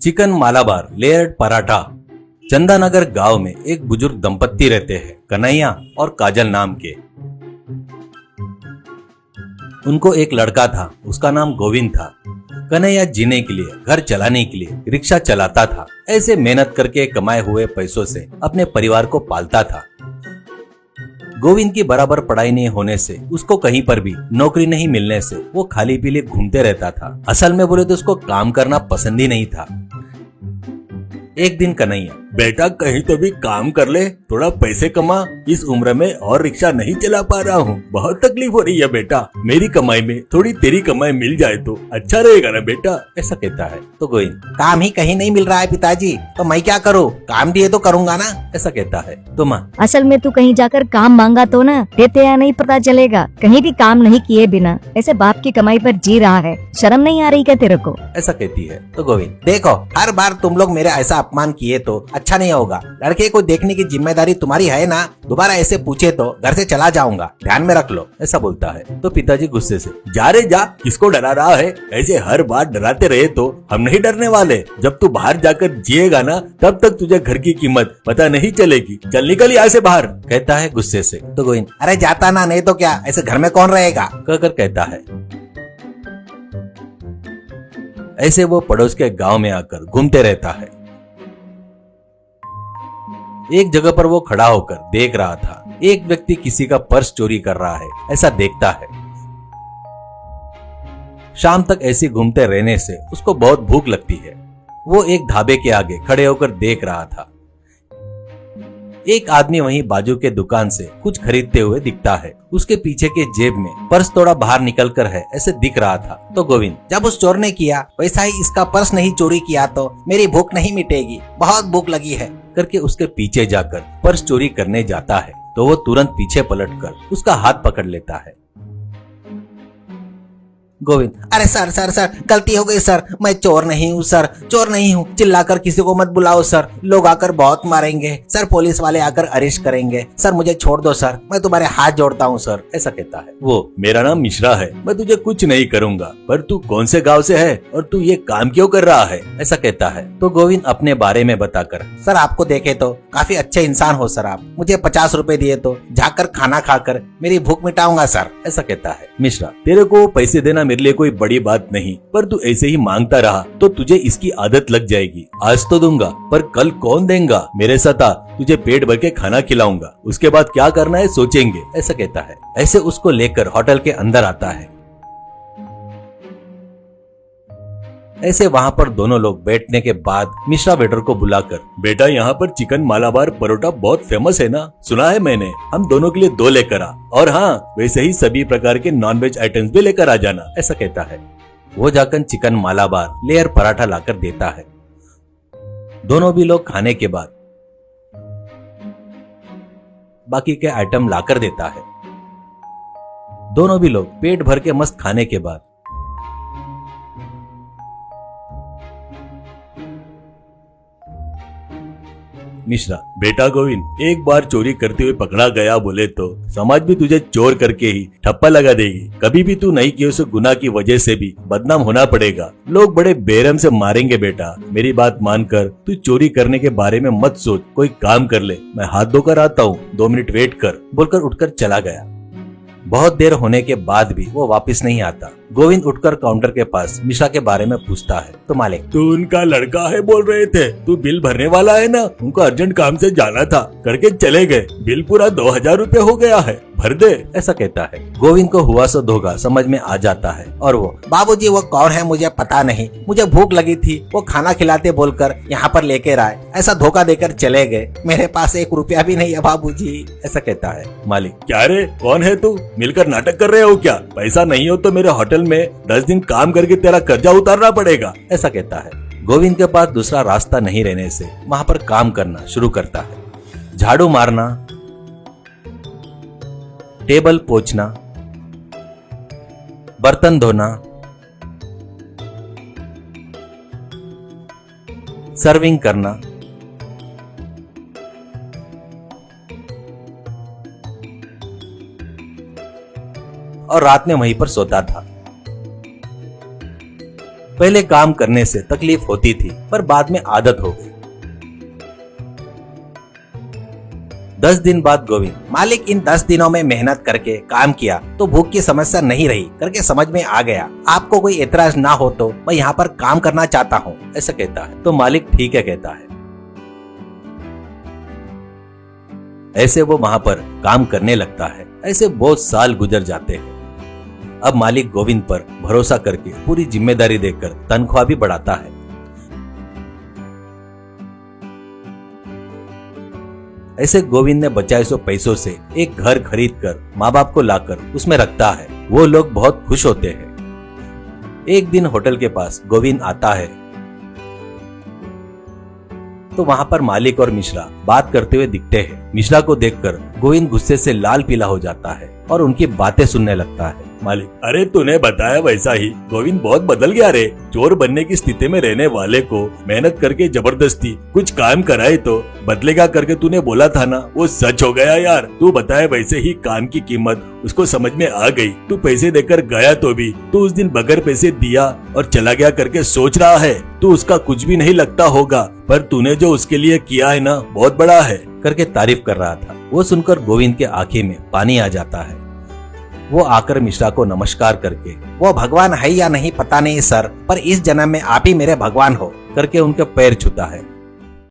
Chicken Malabar layered paratha. Chandanagar गांव में एक बुजुर्ग दंपत्ति रहते हैं, कन्हैया और काजल नाम के। उनको एक लड़का था, उसका नाम गोविंद था। कन्हैया जीने के लिए, घर चलाने के लिए रिक्शा चलाता था। ऐसे मेहनत करके कमाए हुए पैसों से अपने परिवार को पालता था। गोविंद की बराबर पढ़ाई नहीं होने से, उसको कहीं पर भी नौकरी नहीं मिलने से वो खाली पीली घूमते रहता था। असल में बोले तो उसको काम करना पसंद ही नहीं था। एक दिन कन्हैया, बेटा कहीं तो भी काम कर ले, थोड़ा पैसे कमा, इस उम्र में और रिक्शा नहीं चला पा रहा हूँ, बहुत तकलीफ हो रही है बेटा, मेरी कमाई में थोड़ी तेरी कमाई मिल जाए तो अच्छा रहेगा ना बेटा, ऐसा कहता है। तो गोविंद, काम ही कहीं नहीं मिल रहा है पिताजी, तो मैं क्या करूँ, काम दिए तो करूँगा ना, ऐसा कहता है। तो माँ, असल में तू कहीं जाकर काम मांगा तो ना, देते या नहीं पता चलेगा, कहीं भी काम नहीं किए बिना ऐसे बाप की कमाई पर जी रहा है, शर्म नहीं आ रही क्या तेरे को, ऐसा कहती है। तो गोविंद, देखो हर बार तुम लोग मेरे ऐसा अपमान किए तो अच्छा नहीं होगा, लड़के को देखने की जिम्मेदारी तुम्हारी है ना, दोबारा ऐसे पूछे तो घर से चला जाऊंगा, ध्यान में रख लो, ऐसा बोलता है। तो पिताजी गुस्से से, जा रे जा, किसको डरा रहा है, ऐसे हर बार डराते रहे तो हम नहीं डरने वाले, जब तू बाहर जाकर जिएगा ना तब तक तुझे घर की कीमत पता नहीं चलेगी, चल निकल यहाँ से बाहर, कहता है गुस्से से। तो गोविंद, अरे जाता ना, नहीं तो क्या, ऐसे घर में कौन रहेगा, कहकर कहता है। ऐसे वो पड़ोस के गांव में आकर घूमते रहता है। एक जगह पर वो खड़ा होकर देख रहा था, एक व्यक्ति किसी का पर्स चोरी कर रहा है, ऐसा देखता है। शाम तक ऐसे घूमते रहने से उसको बहुत भूख लगती है। वो एक ढाबे के आगे खड़े होकर देख रहा था। एक आदमी वहीं बाजू के दुकान से कुछ खरीदते हुए दिखता है। उसके पीछे के जेब में पर्स थोड़ा बाहर निकल कर है, ऐसे दिख रहा था। तो गोविंद, जब उस चोर ने किया वैसा ही इसका पर्स नहीं चोरी किया तो मेरी भूख नहीं मिटेगी, बहुत भूख लगी है, करके उसके पीछे जाकर पर्स चोरी करने जाता है। तो वो तुरंत पीछे पलटकर उसका हाथ पकड़ लेता है। गोविंद, अरे सर सर सर, गलती हो गई सर, मैं चोर नहीं हूँ सर, चोर नहीं हूँ, चिल्लाकर किसी को मत बुलाओ सर, लोग आकर बहुत मारेंगे सर, पुलिस वाले आकर अरेस्ट करेंगे सर, मुझे छोड़ दो सर, मैं तुम्हारे हाथ जोड़ता हूँ सर, ऐसा कहता है। वो, मेरा नाम मिश्रा है, मैं तुझे कुछ नहीं करूँगा, पर तू कौन से गाँव से है और तू ये काम क्यों कर रहा है, ऐसा कहता है। तो गोविंद अपने बारे में बताकर, सर आपको देखे तो काफी अच्छे इंसान हो सर, आप मुझे 50 रुपए दिए तो जाकर खाना खाकर मेरी भूख मिटाऊंगा सर, ऐसा कहता है। मिश्रा, तेरे को पैसे देना मेरे लिए कोई बड़ी बात नहीं, पर तू ऐसे ही मांगता रहा तो तुझे इसकी आदत लग जाएगी। आज तो दूंगा पर कल कौन देगा, मेरे साथ आ, तुझे पेट भर के खाना खिलाऊंगा, उसके बाद क्या करना है सोचेंगे, ऐसा कहता है। ऐसे उसको लेकर होटल के अंदर आता है। ऐसे वहाँ पर दोनों लोग बैठने के बाद मिश्रा वेटर को बुलाकर, बेटा यहाँ पर चिकन मालाबार परोठा बहुत फेमस है ना, सुना है मैंने, हम दोनों के लिए 2 लेकर आ, और हाँ वैसे ही सभी प्रकार के नॉनवेज आइटम्स भी लेकर आ जाना, ऐसा कहता है। वो जाकर चिकन मालाबार लेयर पराठा लाकर देता है। दोनों भी लोग खाने के बाद बाकी के आइटम लाकर देता है। दोनों भी लोग पेट भर के मस्त खाने के बाद मिश्रा, बेटा गोविंद, एक बार चोरी करते हुए पकड़ा गया बोले तो समाज भी तुझे चोर करके ही ठप्पा लगा देगी, कभी भी तू नहीं किए उस गुनाह की वजह से भी बदनाम होना पड़ेगा, लोग बड़े बेरहम से मारेंगे बेटा, मेरी बात मानकर तू चोरी करने के बारे में मत सोच, कोई काम कर ले, मैं हाथ धोकर आता हूँ, 2 मिनट वेट कर, बोलकर उठकर चला गया। बहुत देर होने के बाद भी वो वापस नहीं आता। गोविंद उठकर काउंटर के पास मिश्रा के बारे में पूछता है। तो मालिक, तू उनका लड़का है बोल रहे थे, तू बिल भरने वाला है ना, उनको अर्जेंट काम से जाना था, करके चले गए, बिल पूरा 2000 रुपए हो गया है, भर दे, ऐसा कहता है। गोविंद को हुआ सो धोखा समझ में आ जाता है और वो, बाबूजी वो कौन है मुझे पता नहीं, मुझे भूख लगी थी, वो खाना खिलाते बोलकर यहाँ पर लेकर आए, ऐसा धोखा देकर चले गए, मेरे पास 1 रुपया भी नहीं है बाबूजी, ऐसा कहता है। मालिक, क्या रे, कौन है तू, मिलकर नाटक कर रहे हो क्या, पैसा नहीं हो तो मेरे होटल में 10 दिन काम करके तेरा कर्जा उतारना पड़ेगा, ऐसा कहता है। गोविंद के पास दूसरा रास्ता नहीं रहने से वहाँ पर काम करना शुरू करता है। झाड़ू मारना, टेबल पोंछना, बर्तन धोना, सर्विंग करना, और रात में वहीं पर सोता था। पहले काम करने से तकलीफ होती थी, पर बाद में आदत हो गई। 10 दिन बाद गोविंद, मालिक इन 10 दिनों में मेहनत करके काम किया तो भूख की समस्या नहीं रही करके समझ में आ गया। आपको कोई एतराज ना हो तो मैं यहाँ पर काम करना चाहता हूँ, ऐसा कहता है। तो मालिक ठीक है कहता है। ऐसे वो वहाँ पर काम करने लगता है। ऐसे बहुत साल गुजर जाते हैं। अब मालिक गोविंद पर भरोसा करके पूरी जिम्मेदारी देकर तनख्वाह भी बढ़ाता है। ऐसे गोविंद ने बचाए सो पैसों से एक घर खरीद कर माँ बाप को लाकर उसमें रखता है। वो लोग बहुत खुश होते हैं। एक दिन होटल के पास गोविंद आता है तो वहाँ पर मालिक और मिश्रा बात करते हुए दिखते हैं। मिश्रा को देखकर गोविंद गुस्से से लाल पीला हो जाता है और उनकी बातें सुनने लगता है। मालिक, अरे तूने बताया वैसा ही गोविंद बहुत बदल गया रे। चोर बनने की स्थिति में रहने वाले को मेहनत करके जबरदस्ती कुछ काम कराए तो बदलेगा करके तूने बोला था ना, वो सच हो गया यार। तू बताया वैसे ही काम की कीमत उसको समझ में आ गई। तू पैसे देकर गया तो भी तू उस दिन बगैर पैसे दिया और चला गया करके सोच रहा है। तू उसका कुछ भी नहीं लगता होगा, पर तूने जो उसके लिए किया है ना, बहुत बड़ा है करके तारीफ कर रहा था। वो सुनकर गोविंद के आंखें में पानी आ जाता है। वो आकर मिश्रा को नमस्कार करके, वो भगवान है या नहीं पता नहीं सर, पर इस जन्म में आप ही मेरे भगवान हो करके उनके पैर छूता है।